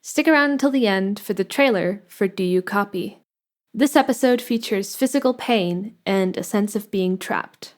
Stick around until the end for the trailer for Do You Copy? This episode features physical pain and a sense of being trapped.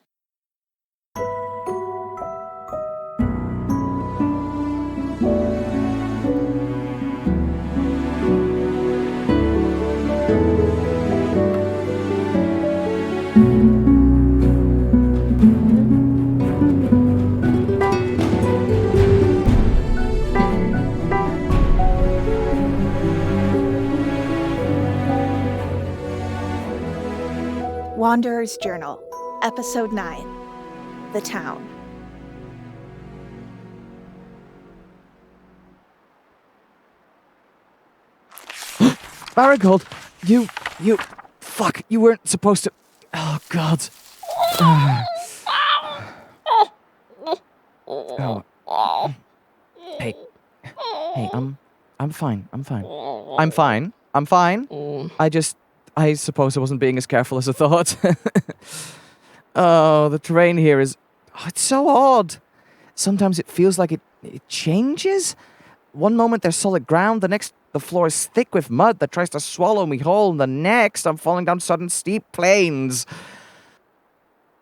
Wanderer's Journal, Episode 9, The Town. Marigold, fuck, you weren't supposed to. Oh, God. Oh. Hey, I'm fine. I suppose I wasn't being as careful as I thought. Oh, the terrain here is. Oh, it's so odd. Sometimes it feels like it changes. One moment there's solid ground, the next the floor is thick with mud that tries to swallow me whole, and the next I'm falling down sudden steep plains.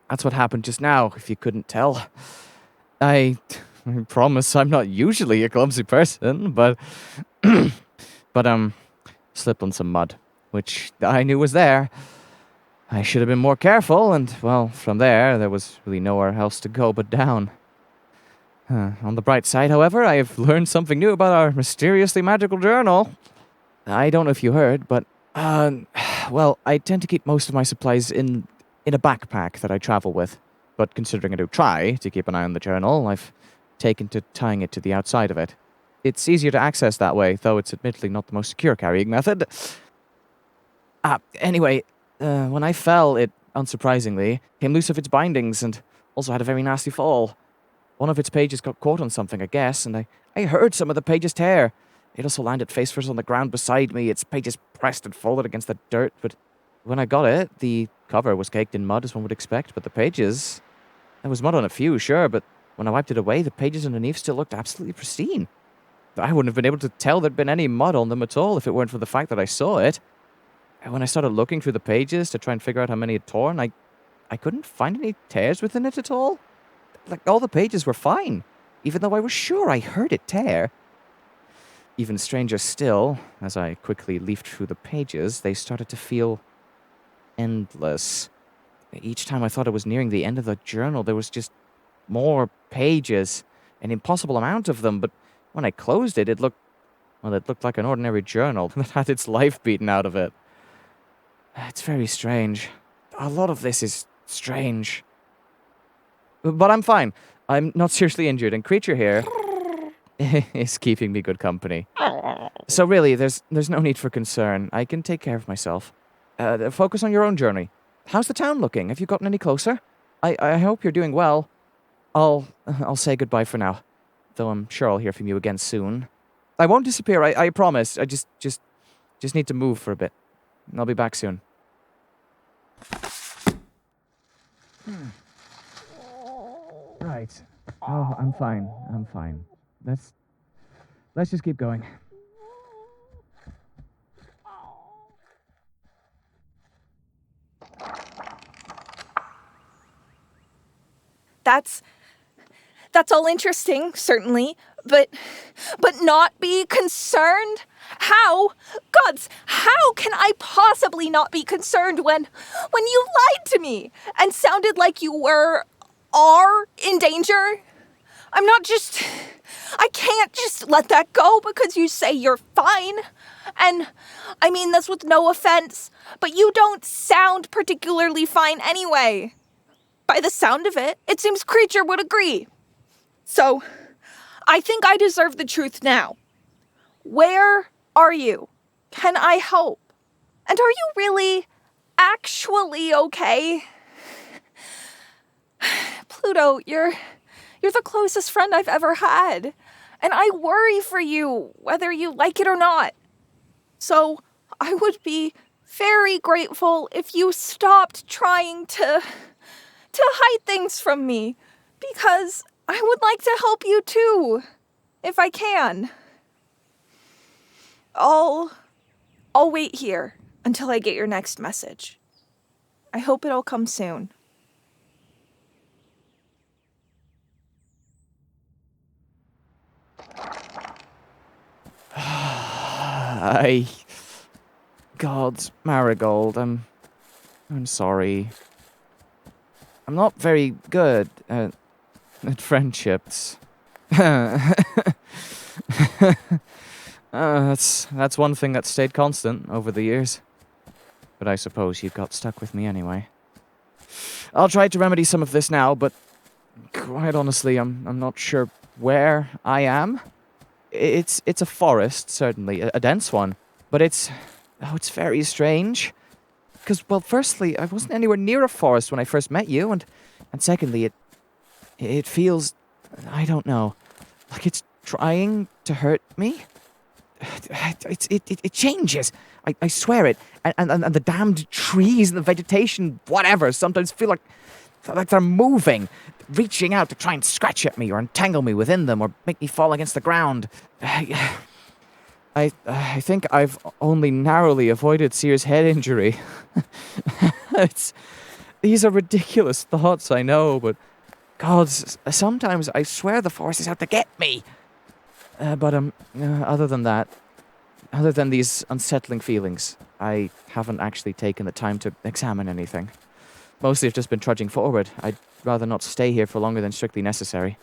That's what happened just now, if you couldn't tell. I promise I'm not usually a clumsy person, but slipped on some mud, which I knew was there. I should have been more careful, and, well, from there was really nowhere else to go but down. On the bright side, however, I have learned something new about our mysteriously magical journal. I don't know if you heard, but, well, I tend to keep most of my supplies in a backpack that I travel with. But considering I do try to keep an eye on the journal, I've taken to tying it to the outside of it. It's easier to access that way, though it's admittedly not the most secure carrying method. Anyway, when I fell, it, unsurprisingly, came loose of its bindings and also had a very nasty fall. One of its pages got caught on something, I guess, and I heard some of the pages tear. It also landed face first on the ground beside me, its pages pressed and folded against the dirt, but when I got it, the cover was caked in mud, as one would expect, but the pages... There was mud on a few, sure, but when I wiped it away, the pages underneath still looked absolutely pristine. I wouldn't have been able to tell there'd been any mud on them at all if it weren't for the fact that I saw it. And when I started looking through the pages to try and figure out how many had torn, I couldn't find any tears within it at all. Like, all the pages were fine, even though I was sure I heard it tear. Even stranger still, as I quickly leafed through the pages, they started to feel endless. Each time I thought I was nearing the end of the journal, there was just more pages, an impossible amount of them, but when I closed it, it looked like an ordinary journal that had its life beaten out of it. It's very strange. A lot of this is strange. But I'm fine. I'm not seriously injured, and Creature here is keeping me good company. So really, there's no need for concern. I can take care of myself. Focus on your own journey. How's the town looking? Have you gotten any closer? I hope you're doing well. I'll say goodbye for now, though I'm sure I'll hear from you again soon. I won't disappear, I promise. I just need to move for a bit. I'll be back soon. Right. Oh, I'm fine. Let's just keep going. That's all interesting, certainly, but not be concerned? How? Gods, how can I possibly not be concerned when you lied to me and sounded like you are in danger? I can't just let that go because you say you're fine. And I mean this with no offense, but you don't sound particularly fine anyway. By the sound of it, it seems Creature would agree. So, I think I deserve the truth now. Where are you? Can I help? And are you really, actually okay? Pluto, you're the closest friend I've ever had. And I worry for you, whether you like it or not. So, I would be very grateful if you stopped trying to hide things from me, because I would like to help you too, if I can. I'll wait here until I get your next message. I hope it'll come soon. God, Marigold, I'm sorry. I'm not very good at friendships. That's one thing that's stayed constant over the years. But I suppose you got stuck with me anyway. I'll try to remedy some of this now, but quite honestly, I'm not sure where I am. It's a forest, certainly, a dense one, but it's very strange. Because, well, firstly, I wasn't anywhere near a forest when I first met you, and secondly, it feels, I don't know, like it's trying to hurt me. It changes. I swear it. And the damned trees and the vegetation, whatever, sometimes feel like they're moving, reaching out to try and scratch at me or entangle me within them or make me fall against the ground. I think I've only narrowly avoided Sear's head injury. These are ridiculous thoughts, I know, but God, sometimes I swear the forest is out to get me. But other than that, other than these unsettling feelings, I haven't actually taken the time to examine anything. Mostly I've just been trudging forward. I'd rather not stay here for longer than strictly necessary.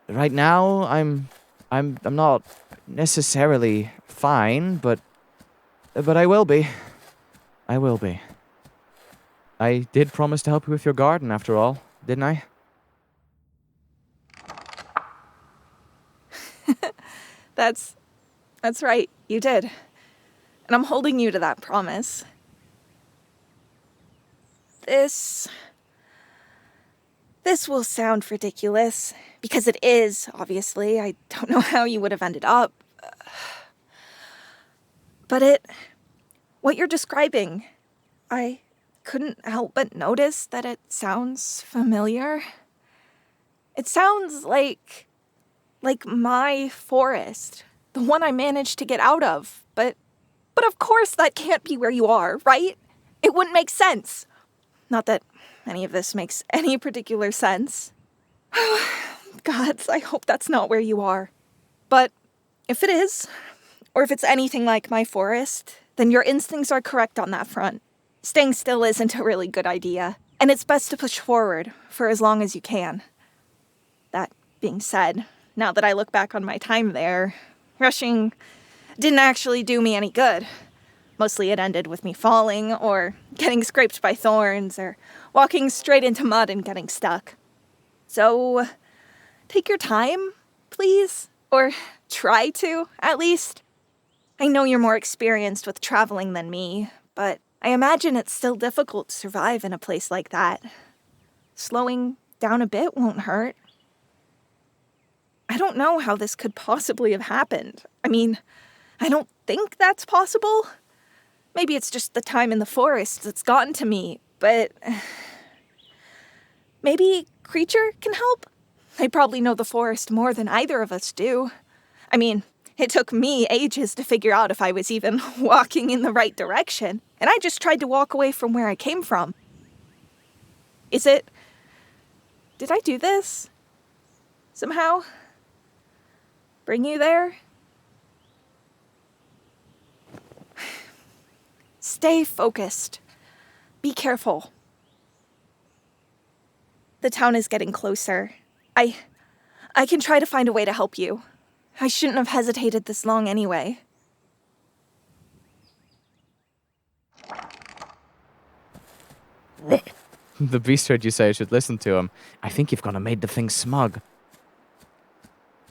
Right now, I'm not necessarily fine, but I will be. I will be. I did promise to help you with your garden, after all, didn't I? That's right, you did. And I'm holding you to that promise. This will sound ridiculous, because it is, obviously. I don't know how you would have ended up. But what you're describing, I couldn't help but notice that it sounds familiar. It sounds like my forest, the one I managed to get out of. But of course that can't be where you are, right? It wouldn't make sense. Not that any of this makes any particular sense. Gods, I hope that's not where you are. But if it is, or if it's anything like my forest, then your instincts are correct on that front. Staying still isn't a really good idea, and it's best to push forward for as long as you can. That being said, now that I look back on my time there, rushing didn't actually do me any good. Mostly it ended with me falling, or getting scraped by thorns, or walking straight into mud and getting stuck. So, take your time, please. Or try to, at least. I know you're more experienced with traveling than me, but I imagine it's still difficult to survive in a place like that. Slowing down a bit won't hurt. I don't know how this could possibly have happened. I mean, I don't think that's possible. Maybe it's just the time in the forest that's gotten to me, but maybe Creature can help? They probably know the forest more than either of us do. I mean, it took me ages to figure out if I was even walking in the right direction, and I just tried to walk away from where I came from. Did I do this? Somehow? Bring you there? Stay focused. Be careful. The town is getting closer. I can try to find a way to help you. I shouldn't have hesitated this long anyway. The beast heard you say I should listen to him. I think you've gone and made the thing smug.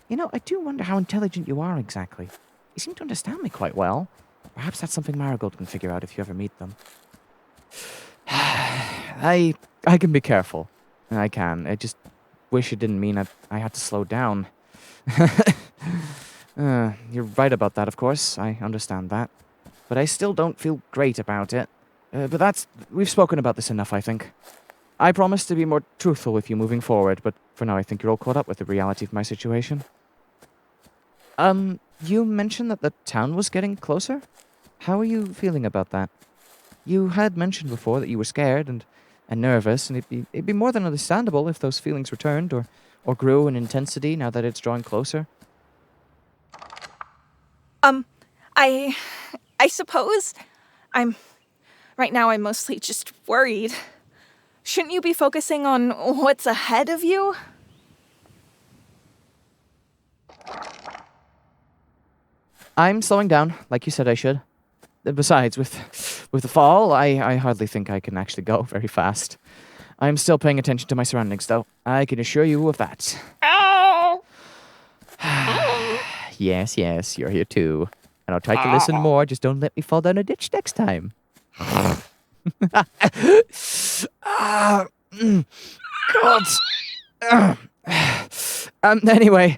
You know, I do wonder how intelligent you are exactly. You seem to understand me quite well. Perhaps that's something Marigold can figure out if you ever meet them. I can be careful. I can. I just wish it didn't mean I had to slow down. You're right about that, of course. I understand that. But I still don't feel great about it. But we've spoken about this enough, I think. I promise to be more truthful with you moving forward, but for now I think you're all caught up with the reality of my situation. You mentioned that the town was getting closer? How are you feeling about that? You had mentioned before that you were scared and nervous, and it'd be more than understandable if those feelings returned or grew in intensity now that it's drawing closer. I suppose right now I'm mostly just worried. Shouldn't you be focusing on what's ahead of you? I'm slowing down, like you said I should. Besides, with the fall, I hardly think I can actually go very fast. I'm still paying attention to my surroundings, though. I can assure you of that. Ow! Yes, you're here too. And I'll try to listen more, just don't let me fall down a ditch next time. God. Anyway,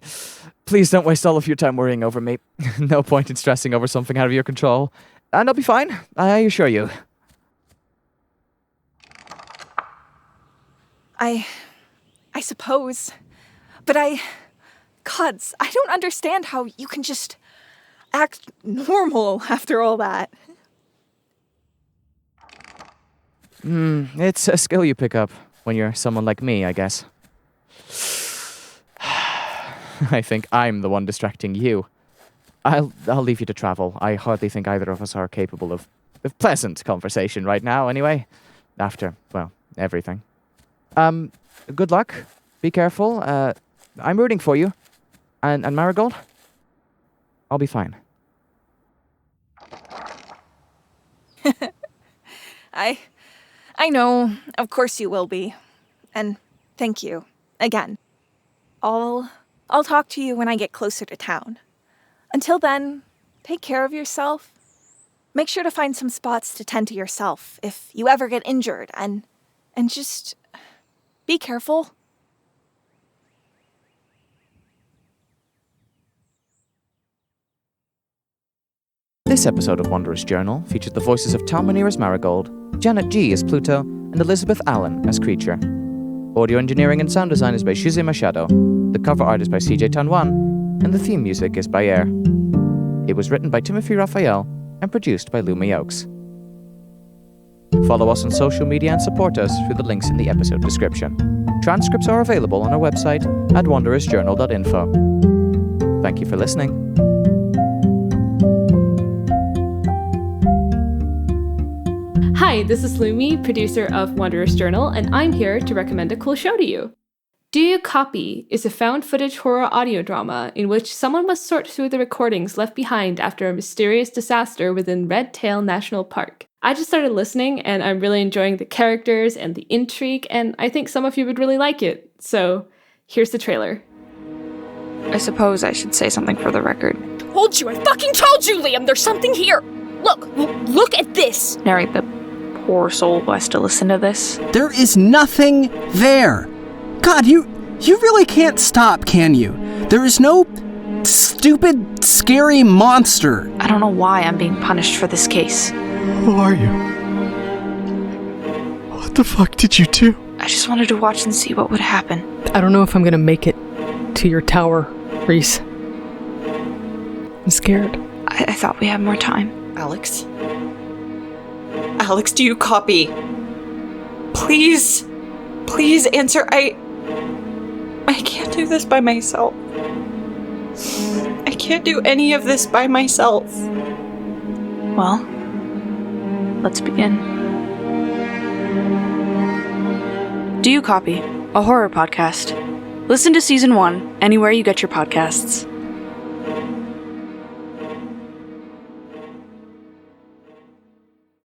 please don't waste all of your time worrying over me. No point in stressing over something out of your control. And I'll be fine, I assure you. I suppose. But Gods, I don't understand how you can just act normal after all that. It's a skill you pick up when you're someone like me, I guess. I think I'm the one distracting you. I'll leave you to travel. I hardly think either of us are capable of pleasant conversation right now, anyway. After, well, everything. Good luck. Be careful. I'm rooting for you. And Marigold? I'll be fine. I know. Of course you will be. And thank you. Again. I'll talk to you when I get closer to town. Until then, take care of yourself. Make sure to find some spots to tend to yourself if you ever get injured, and just be careful. This episode of Wanderer's Journal featured the voices of Tal Minear as Marigold, Janet G. as Pluto, and Elisabeth Allen as Creature. Audio engineering and sound design is by José Machado, the cover art is by CJ Tanwan, and the theme music is by Eyre. It was written by Timothy Rafael and produced by Lumi Oakes. Follow us on social media and support us through the links in the episode description. Transcripts are available on our website at wanderersjournal.info. Thank you for listening. Hi, this is Lumi, producer of Wanderer's Journal, and I'm here to recommend a cool show to you. Do You Copy is a found-footage horror audio drama in which someone must sort through the recordings left behind after a mysterious disaster within Red Tail National Park. I just started listening, and I'm really enjoying the characters and the intrigue, and I think some of you would really like it. So, here's the trailer. I suppose I should say something for the record. Told you, I fucking told you, Liam, there's something here! Look at this! Narrate the poor soul who has to listen to this. There is nothing there. God, you really can't stop, can you? There is no stupid, scary monster. I don't know why I'm being punished for this case. Who are you? What the fuck did you do? I just wanted to watch and see what would happen. I don't know if I'm gonna make it to your tower, Reese. I'm scared. I thought we had more time. Alex, do you copy? Please answer. I can't do this by myself. I can't do any of this by myself. Well, let's begin. Do You Copy? A horror podcast. Listen to Season 1 anywhere you get your podcasts.